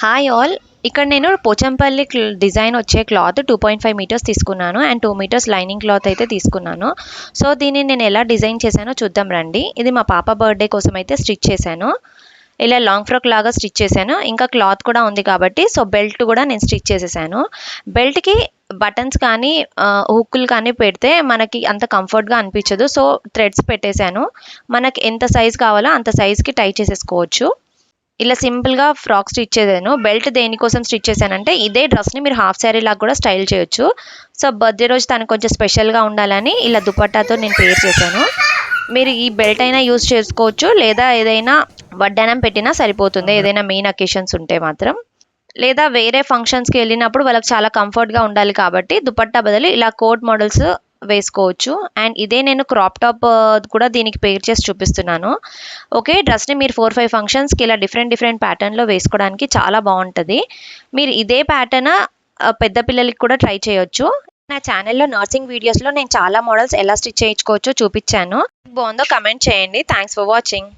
Hi all. ఇక్కడ నేను Pochampally design వచ్చే క్లాత్ 2.5 మీటర్స్ తీసుకున్నాను అండ్ 2 మీటర్స్ లైనింగ్ క్లాత్ అయితే తీసుకున్నాను. సో దీన్ని నేను ఎలా డిజైన్ చేశానో చూద్దాం రండి. ఇది మా పాప బర్త్డే కోసం అయితే స్టిచ్ చేశాను. ఇలా లాంగ్ ఫ్రాక్ లాగా స్టిచ్ చేశాను. ఇంకా క్లాత్ కూడా ఉంది కాబట్టి సో బెల్ట్ కూడా నేను స్టిచ్ చేసేసాను. బెల్ట్కి బటన్స్ కానీ హుక్కులు కానీ పెడితే మనకి అంత కంఫర్ట్గా అనిపించదు. సో థ్రెడ్స్ పెట్టేశాను. మనకి ఎంత సైజ్ కావాలో అంత సైజ్కి టై చేసేసుకోవచ్చు. ఇలా సింపుల్గా ఫ్రాక్ స్టిచ్ చేశాను. బెల్ట్ దేనికోసం స్టిచ్ చేశానంటే ఇదే డ్రెస్ని మీరు హాఫ్ శారీ లాగా కూడా స్టైల్ చేయొచ్చు. సో బర్త్డే రోజు తనకు కొంచెం స్పెషల్గా ఉండాలని ఇలా దుపట్టాతో నేను పేర్ చేశాను. మీరు ఈ బెల్ట్ అయినా యూజ్ చేసుకోవచ్చు, లేదా ఏదైనా వడ్డానం పెట్టినా సరిపోతుంది, ఏదైనా మెయిన్ అకేషన్స్ ఉంటే మాత్రం. లేదా వేరే ఫంక్షన్స్కి వెళ్ళినప్పుడు వాళ్ళకి చాలా కంఫర్ట్గా ఉండాలి కాబట్టి దుపట్టా బదులు ఇలా కోట్ మోడల్స్ వేసుకోవచ్చు. అండ్ ఇదే నేను క్రాప్ టాప్ కూడా దీనికి పేర్ చేసి చూపిస్తున్నాను. ఓకే, డ్రెస్ని మీరు 4-5 ఫంక్షన్స్కి ఇలా డిఫరెంట్ ప్యాటర్న్లో వేసుకోవడానికి చాలా బాగుంటుంది. మీరు ఇదే ప్యాటర్న్ పెద్ద పిల్లలకి కూడా ట్రై చేయొచ్చు. నా ఛానల్లో నర్సింగ్ వీడియోస్లో నేను చాలా మోడల్స్ ఎలా స్టిచ్ చేయించుకోవచ్చో చూపించాను. బాగుందో కమెంట్ చేయండి. Thanks for watching.